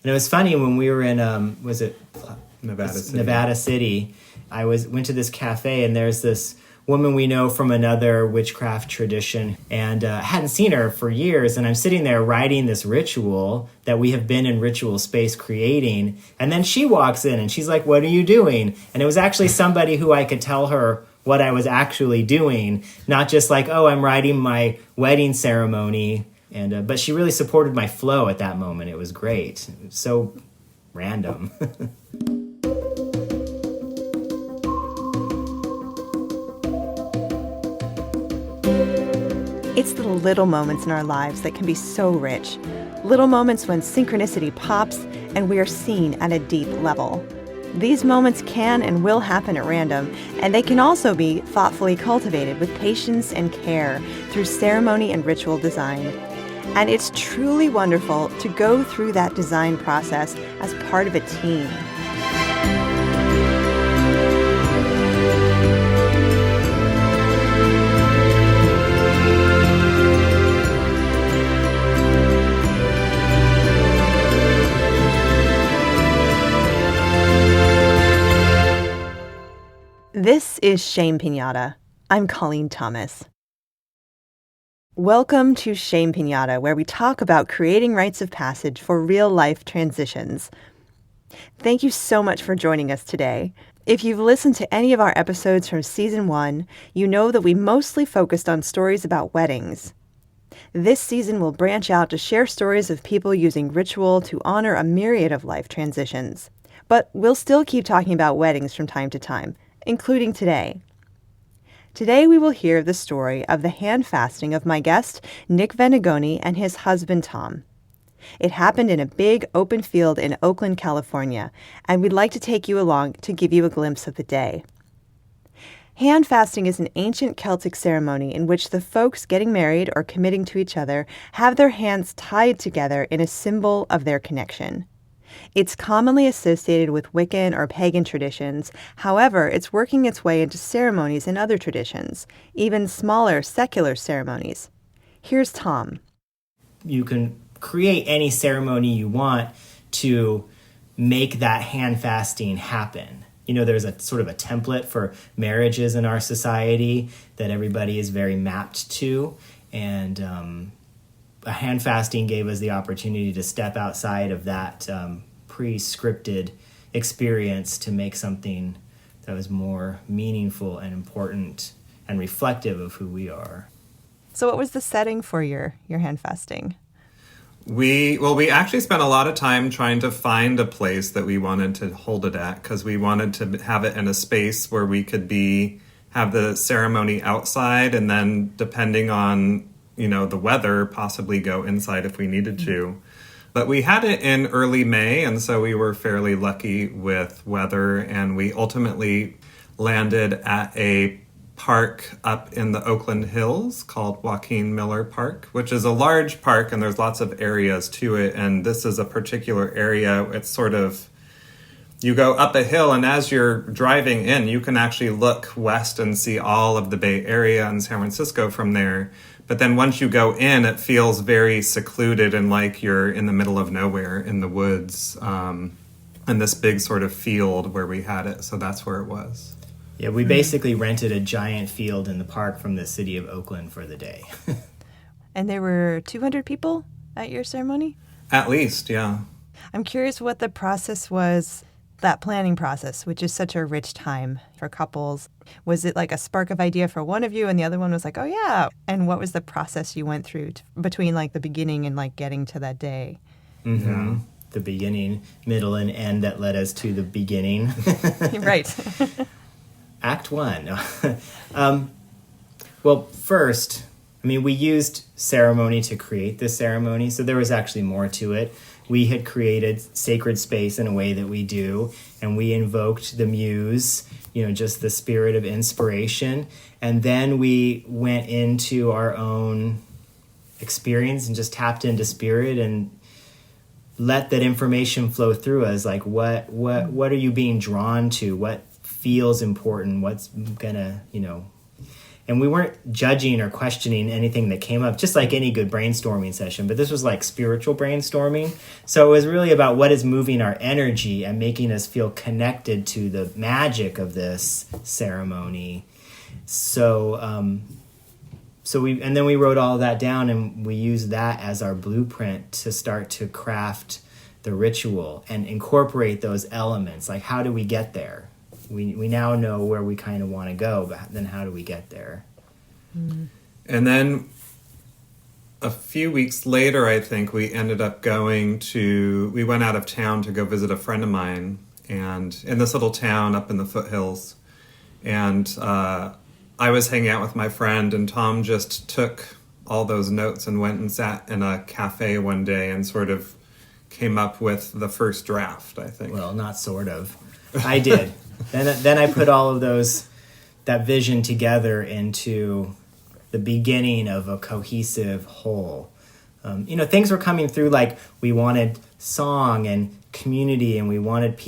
And it was funny when we were in, Nevada City. I went to this cafe, and there's this woman we know from another witchcraft tradition, and hadn't seen her for years. And I'm sitting there writing this ritual that we have been in ritual space creating. And then she walks in and she's like, "What are you doing?" And it was actually somebody who I could tell her what I was actually doing, not just like, "Oh, I'm writing my wedding ceremony." And but she really supported my flow at that moment. It was great. It was so random. It's the little moments in our lives that can be so rich. Little moments when synchronicity pops and we are seen at a deep level. These moments can and will happen at random, and they can also be thoughtfully cultivated with patience and care through ceremony and ritual design. And it's truly wonderful to go through that design process as part of a team. This is Shame Piñata. I'm Colleen Thomas. Welcome to Shame Piñata, where we talk about creating rites of passage for real-life transitions. Thank you so much for joining us today. If you've listened to any of our episodes from Season 1, you know that we mostly focused on stories about weddings. This season will branch out to share stories of people using ritual to honor a myriad of life transitions. But we'll still keep talking about weddings from time to time, including today. Today we will hear the story of the handfasting of my guest, Nick Venegoni, and his husband, Thom. It happened in a big open field in Oakland, California, and we'd like to take you along to give you a glimpse of the day. Handfasting is an ancient Celtic ceremony in which the folks getting married or committing to each other have their hands tied together in a symbol of their connection. It's commonly associated with Wiccan or pagan traditions. However, it's working its way into ceremonies in other traditions, even smaller secular ceremonies. Here's Thom. You can create any ceremony you want to make that hand fasting happen. You know, there's a sort of a template for marriages in our society that everybody is very mapped to. And a hand fasting gave us the opportunity to step outside of that pre-scripted experience to make something that was more meaningful and important and reflective of who we are. So what was the setting for your hand fasting? We actually spent a lot of time trying to find a place that we wanted to hold it at, because we wanted to have it in a space where we could have the ceremony outside, and then depending on, the weather, possibly go inside if we needed to. But we had it in early May, and so we were fairly lucky with weather, and we ultimately landed at a park up in the Oakland Hills called Joaquin Miller Park, which is a large park, and there's lots of areas to it. And this is a particular area. It's sort of, you go up a hill, and as you're driving in, you can actually look west and see all of the Bay Area and San Francisco from there. But then once you go in, it feels very secluded and like you're in the middle of nowhere in the woods, in this big sort of field where we had it. So that's where it was. Yeah, we basically rented a giant field in the park from the city of Oakland for the day. And there were 200 people at your ceremony? At least, yeah. I'm curious what the process was, that planning process, which is such a rich time for couples. Was it like a spark of idea for one of you and the other one was like, oh yeah? And what was the process you went through between like the beginning and like getting to that day? Mm-hmm. Yeah. The beginning, middle, and end that led us to the beginning. Right. Act 1. Well, first, we used ceremony to create this ceremony, so there was actually more to it. We had created sacred space in a way that we do, and we invoked the muse, just the spirit of inspiration. And then we went into our own experience and just tapped into spirit and let that information flow through us. Like, what are you being drawn to? What feels important? What's gonna, And we weren't judging or questioning anything that came up, just like any good brainstorming session. But this was like spiritual brainstorming. So it was really about what is moving our energy and making us feel connected to the magic of this ceremony. So then we wrote all that down, and we used that as our blueprint to start to craft the ritual and incorporate those elements. Like, how do we get there? We now know where we kind of want to go, but then how do we get there? And then a few weeks later, I think we ended up we went out of town to go visit a friend of mine, and in this little town up in the foothills. And I was hanging out with my friend, and Thom just took all those notes and went and sat in a cafe one day and sort of came up with the first draft, I think. Well, not sort of. I did. Then I put all of that vision together into the beginning of a cohesive whole. Things were coming through, like we wanted song and community, and we wanted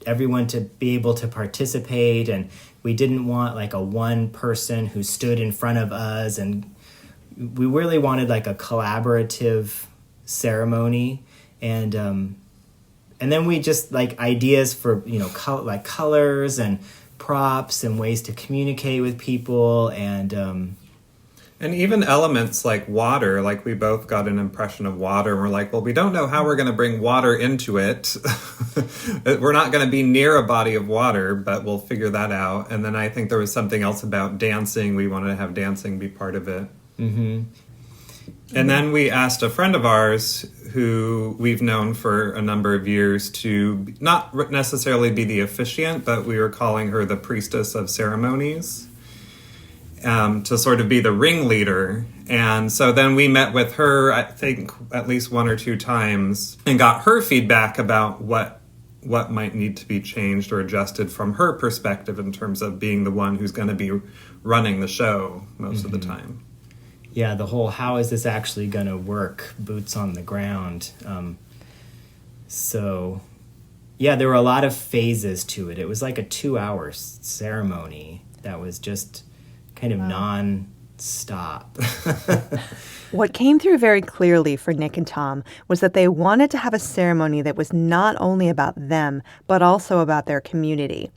everyone to be able to participate, and we didn't want like a one person who stood in front of us, and we really wanted like a collaborative ceremony. And then we just like ideas for, like colors and props and ways to communicate with people, and even elements like water. Like, we both got an impression of water, and we're like, well, we don't know how we're going to bring water into it. We're not going to be near a body of water, but we'll figure that out. And then I think there was something else about dancing. We wanted to have dancing be part of it. Mm-hmm. And then we asked a friend of ours who we've known for a number of years to not necessarily be the officiant, but we were calling her the priestess of ceremonies, to sort of be the ringleader. And so then we met with her, I think, at least one or two times, and got her feedback about what might need to be changed or adjusted from her perspective in terms of being the one who's going to be running the show most of the time. Yeah, the whole how is this actually going to work, boots on the ground. So, yeah, there were a lot of phases to it. It was like a 2-hour ceremony that was just kind of non-stop. What came through very clearly for Nick and Thom was that they wanted to have a ceremony that was not only about them, but also about their community.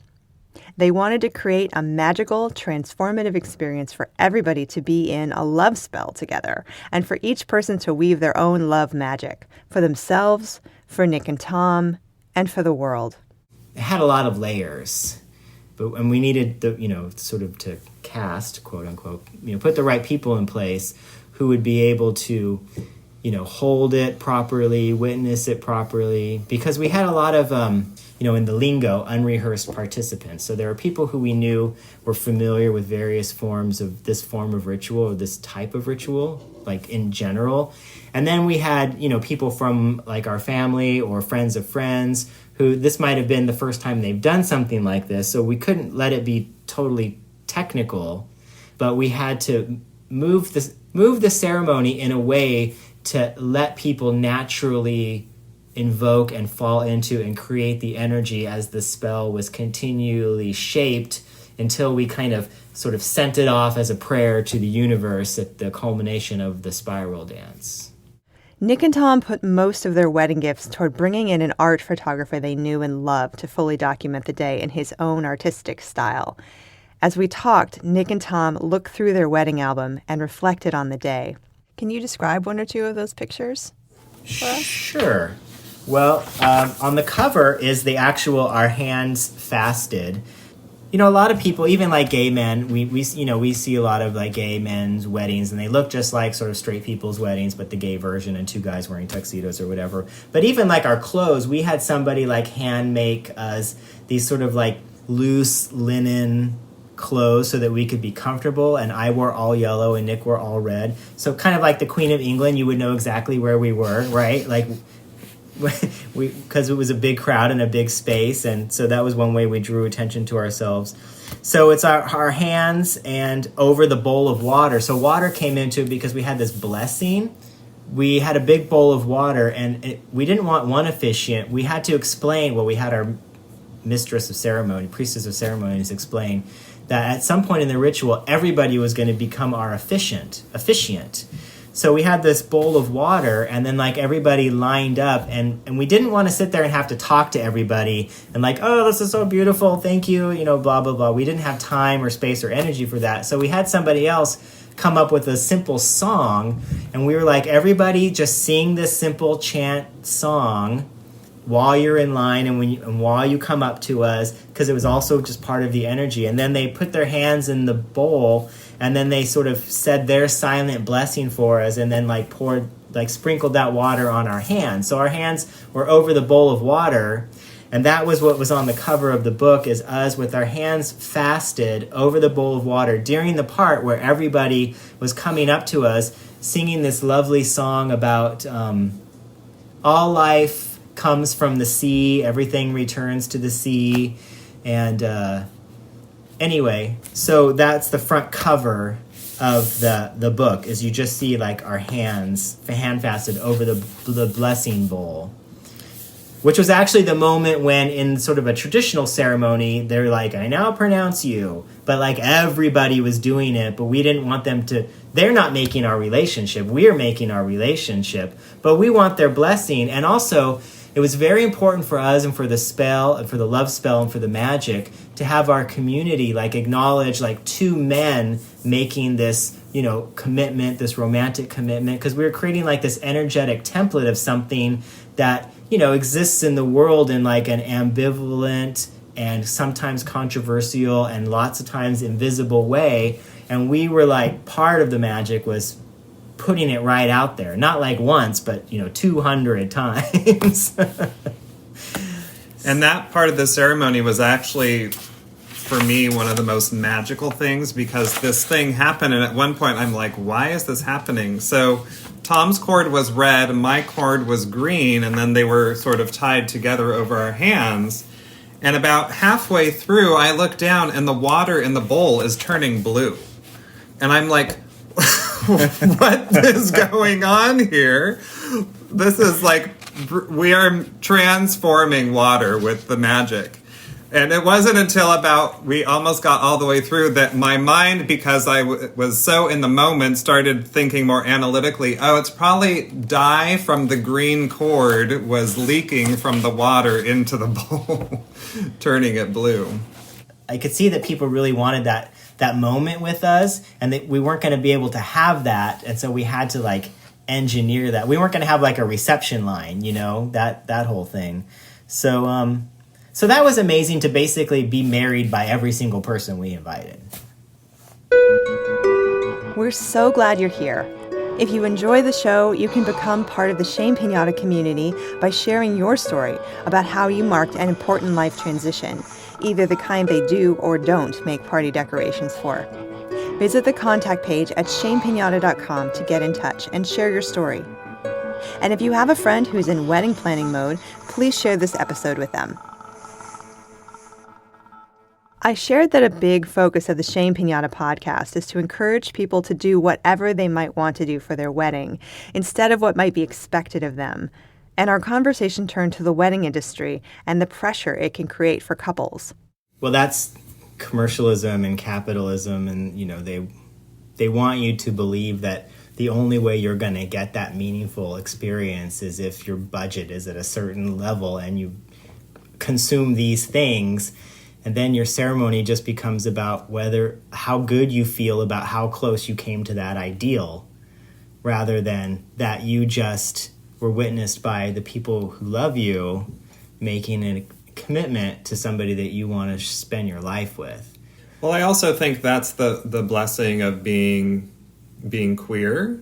They wanted to create a magical, transformative experience for everybody to be in a love spell together, and for each person to weave their own love magic for themselves, for Nick and Thom, and for the world. It had a lot of layers, and we needed sort of to cast, quote unquote, put the right people in place who would be able to, hold it properly, witness it properly, because we had a lot of, in the lingo, unrehearsed participants. So there are people who we knew were familiar with various forms of this form of ritual or this type of ritual, like in general. And then we had, people from like our family or friends of friends who this might have been the first time they've done something like this. So we couldn't let it be totally technical, but we had to move the ceremony in a way to let people naturally invoke and fall into and create the energy as the spell was continually shaped until we kind of sort of sent it off as a prayer to the universe at the culmination of the spiral dance. Nick and Thom put most of their wedding gifts toward bringing in an art photographer they knew and loved to fully document the day in his own artistic style. As we talked, Nick and Thom looked through their wedding album and reflected on the day. Can you describe one or two of those pictures for us? Sure. Well, on the cover is the actual Our Hands Fasted. A lot of people, even like gay men, we see a lot of like gay men's weddings, and they look just like sort of straight people's weddings, but the gay version, and two guys wearing tuxedos or whatever. But even like our clothes, we had somebody like hand make us these sort of like loose linen clothes so that we could be comfortable, and I wore all yellow and Nick wore all red. So kind of like the Queen of England, you would know exactly where we were, right? Like because it was a big crowd and a big space, and so that was one way we drew attention to ourselves. So it's our hands and over the bowl of water. So water came into it because we had this blessing. We had a big bowl of water, and we didn't want one officiant. We had to explain, we had our mistress of ceremony, priestess of ceremonies, explain that at some point in the ritual, everybody was going to become our officiant. So we had this bowl of water, and then like everybody lined up, and we didn't want to sit there and have to talk to everybody and like, oh, this is so beautiful, thank you, you know, blah, blah, blah. We didn't have time or space or energy for that. So we had somebody else come up with a simple song, and we were like, everybody just sing this simple chant song while you're in line and while you come up to us, because it was also just part of the energy. And then they put their hands in the bowl, and then they sort of said their silent blessing for us, and then like sprinkled that water on our hands. So our hands were over the bowl of water, and that was what was on the cover of the book, is us with our hands fasted over the bowl of water during the part where everybody was coming up to us singing this lovely song about all life comes from the sea, everything returns to the sea. And anyway, so that's the front cover of the book, is you just see like our hands hand fasted over the blessing bowl, which was actually the moment when in sort of a traditional ceremony they're like, I now pronounce you, but like everybody was doing it, but we didn't want them to. They're not making our relationship, we're making our relationship, but we want their blessing. And also it was very important for us and for the spell, and for the love spell and for the magic, to have our community like acknowledge like two men making this, you know, commitment, this romantic commitment, because we were creating like this energetic template of something that, you know, exists in the world in like an ambivalent and sometimes controversial and lots of times invisible way. And we were like, part of the magic was putting it right out there, not like once, but, you know, 200 times. And that part of the ceremony was actually, for me, one of the most magical things, because this thing happened, and at one point I'm like, why is this happening? So Thom's cord was red and my cord was green, and then they were sort of tied together over our hands. And about halfway through, I look down and the water in the bowl is turning blue. And I'm like, what is going on here? This is like, we are transforming water with the magic. And it wasn't until we almost got all the way through that my mind, because I was so in the moment, started thinking more analytically, oh, it's probably dye from the green cord was leaking from the water into the bowl, turning it blue. I could see that people really wanted that moment with us, and that we weren't going to be able to have that, and so we had to like engineer that. We weren't going to have like a reception line, you know, that whole thing. So that was amazing, to basically be married by every single person we invited. We're so glad you're here. If you enjoy the show, you can become part of the Shame Piñata community by sharing your story about how you marked an important life transition, either the kind they do or don't make party decorations for. Visit the contact page at shamepiñata.com to get in touch and share your story. And if you have a friend who's in wedding planning mode, please share this episode with them. I shared that a big focus of the Shame Piñata podcast is to encourage people to do whatever they might want to do for their wedding, instead of what might be expected of them. And our conversation turned to the wedding industry and the pressure it can create for couples. Well, that's commercialism and capitalism, and, you know, they want you to believe that the only way you're going to get that meaningful experience is if your budget is at a certain level and you consume these things. And then your ceremony just becomes about how good you feel about how close you came to that ideal, rather than that you just were witnessed by the people who love you making a commitment to somebody that you want to spend your life with. Well, I also think that's the blessing of being queer,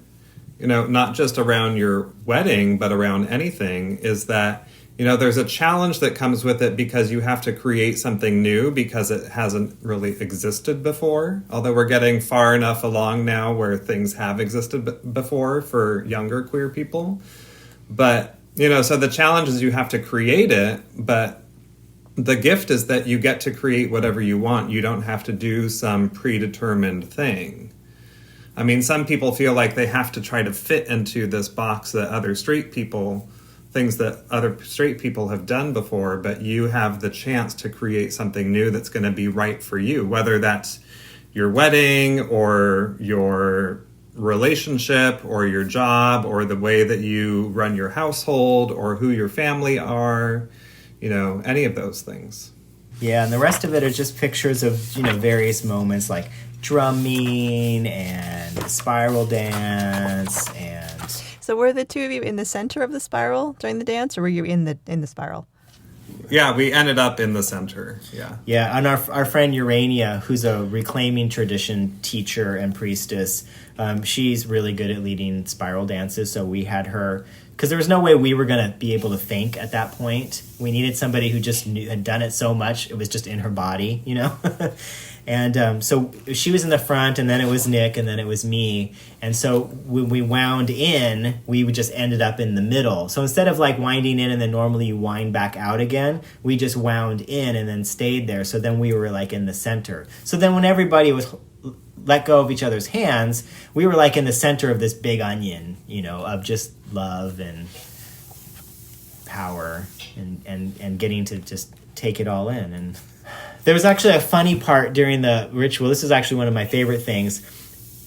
you know, not just around your wedding, but around anything, is that, you know, there's a challenge that comes with it because you have to create something new because it hasn't really existed before. Although we're getting far enough along now where things have existed before for younger queer people. But, you know, so the challenge is you have to create it, but the gift is that you get to create whatever you want. You don't have to do some predetermined thing. I mean, some people feel like they have to try to fit into this box that other straight people things that other straight people have done before, but you have the chance to create something new that's going to be right for you, whether that's your wedding or your relationship or your job or the way that you run your household or who your family are, any of those things. Yeah, and the rest of it are just pictures of, various moments like drumming and spiral dance. And so were the two of you in the center of the spiral during the dance, or were you in the spiral? Yeah, we ended up in the center. Yeah. Yeah, and our friend Urania, who's a reclaiming tradition teacher and priestess, she's really good at leading spiral dances. So we had her, because there was no way we were going to be able to think at that point. We needed somebody who just had done it so much, it was just in her body, And so she was in the front, and then it was Nick, and then it was me. And so when we wound in, we just ended up in the middle. So instead of like winding in and then normally you wind back out again, we just wound in and then stayed there. So then we were like in the center. So then when everybody was let go of each other's hands, we were like in the center of this big onion, of just love and power and getting to just take it all in. And there was actually a funny part during the ritual. This is actually one of my favorite things.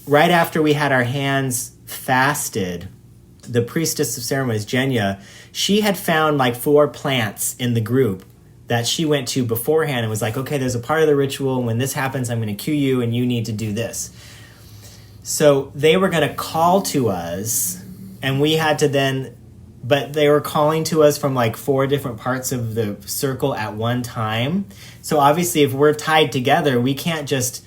Right after we had our hands fasted, the priestess of ceremonies, Jenya, she had found like 4 plants in the group that she went to beforehand and was like, okay, there's a part of the ritual. When this happens, I'm going to cue you and you need to do this. So they were going to call to us, and we had to then, but they were calling to us from like 4 different parts of the circle at one time. So obviously if we're tied together, we can't just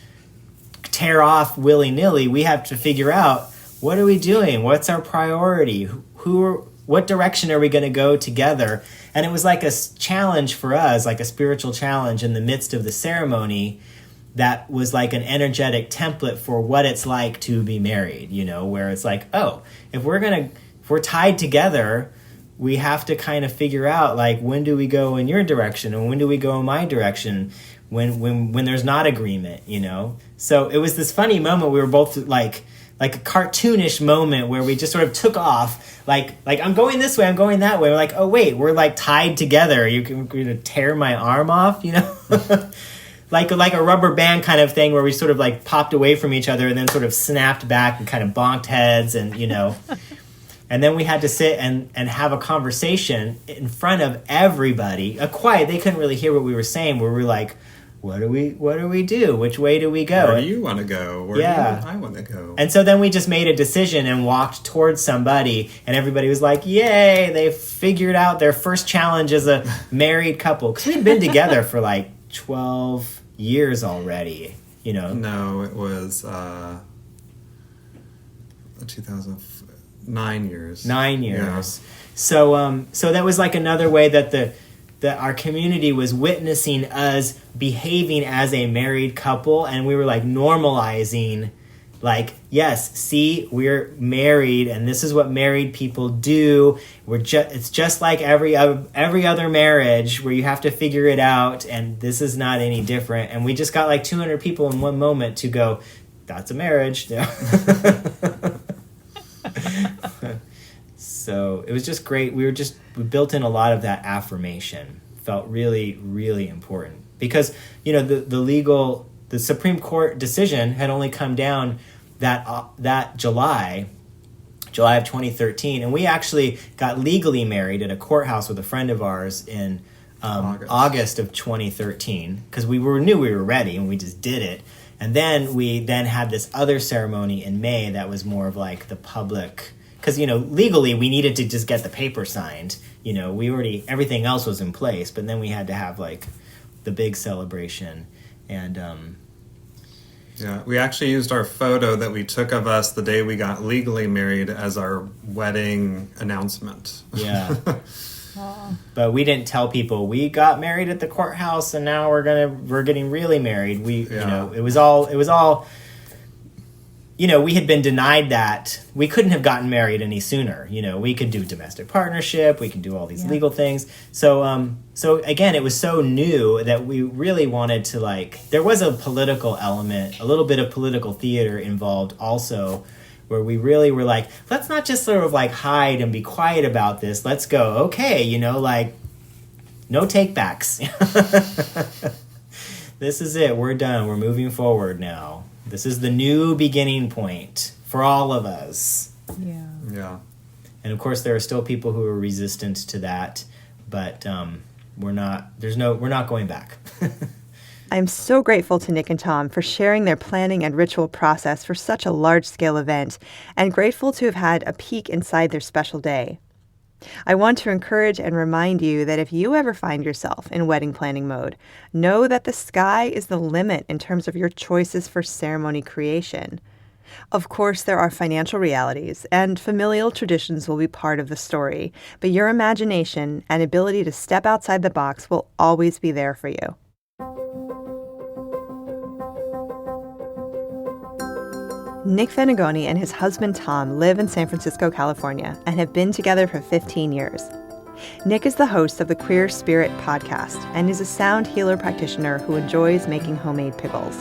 tear off willy-nilly. We have to figure out, what are we doing? What's our priority? What direction are we going to go together? And it was like a challenge for us, like a spiritual challenge in the midst of the ceremony that was like an energetic template for what it's like to be married, where it's like, oh, if we're tied together, we have to kind of figure out, like, when do we go in your direction and when do we go in my direction when there's not agreement, So it was this funny moment. We were both like a cartoonish moment where we just sort of took off, like I'm going this way, I'm going that way. We're like, oh wait, we're like tied together. You're going to tear my arm off, like a rubber band kind of thing where we sort of like popped away from each other and then sort of snapped back and kind of bonked heads and And then we had to sit and have a conversation in front of everybody, quiet. They couldn't really hear what we were saying. Where we were like, what do we do? Which way do we go? Where do you want to go? Where do I want to go? And so then we just made a decision and walked towards somebody, and everybody was like, yay, they figured out their first challenge as a married couple. Because we'd been together for like 12 years already, No, it was 9 years. 9 years. Yeah. So that was like another way that our community was witnessing us behaving as a married couple, and we were like normalizing, like, yes, see, we're married, and this is what married people do. It's just like every other marriage where you have to figure it out, and this is not any different. And we just got like 200 people in one moment to go, that's a marriage. So it was just great. We built in a lot of that affirmation. Felt really, really important because, the Supreme Court decision had only come down that July of 2013. And we actually got legally married at a courthouse with a friend of ours in August of 2013 because we knew we were ready and we just did it. And then we had this other ceremony in May that was more of like the public, because, legally we needed to just get the paper signed. Everything else was in place, but then we had to have like the big celebration. And yeah, we actually used our photo that we took of us the day we got legally married as our wedding announcement. Yeah. But we didn't tell people we got married at the courthouse and now we're getting really married. It was all we had been denied that. We couldn't have gotten married any sooner. We could do domestic partnership, we could do all these legal things. So again, it was so new that we really wanted to there was a political element, a little bit of political theater involved also where we really were like, let's not just sort of like hide and be quiet about this. Let's go, okay, you know, like, no take backs. This is it. We're done. We're moving forward now. This is the new beginning point for all of us. Yeah. Yeah. And of course, there are still people who are resistant to that, but we're not going back. I'm so grateful to Nick and Thom for sharing their planning and ritual process for such a large-scale event, and grateful to have had a peek inside their special day. I want to encourage and remind you that if you ever find yourself in wedding planning mode, know that the sky is the limit in terms of your choices for ceremony creation. Of course, there are financial realities, and familial traditions will be part of the story, but your imagination and ability to step outside the box will always be there for you. Nick Venegoni and his husband Thom live in San Francisco, California, and have been together for 15 years. Nick is the host of the Queer Spirit podcast and is a sound healer practitioner who enjoys making homemade pickles.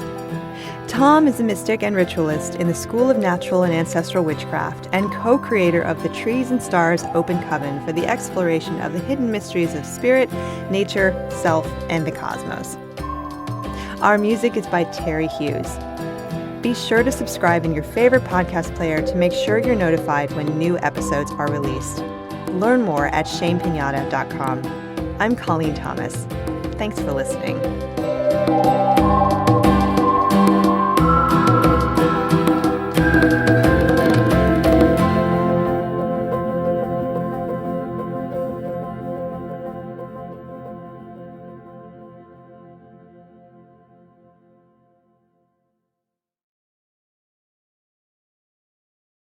Thom is a mystic and ritualist in the School of Natural and Ancestral Witchcraft and co-creator of the Trees and Stars Open Coven for the exploration of the hidden mysteries of spirit, nature, self, and the cosmos. Our music is by Terry Hughes. Be sure to subscribe in your favorite podcast player to make sure you're notified when new episodes are released. Learn more at shanepiñata.com. I'm Colleen Thomas. Thanks for listening.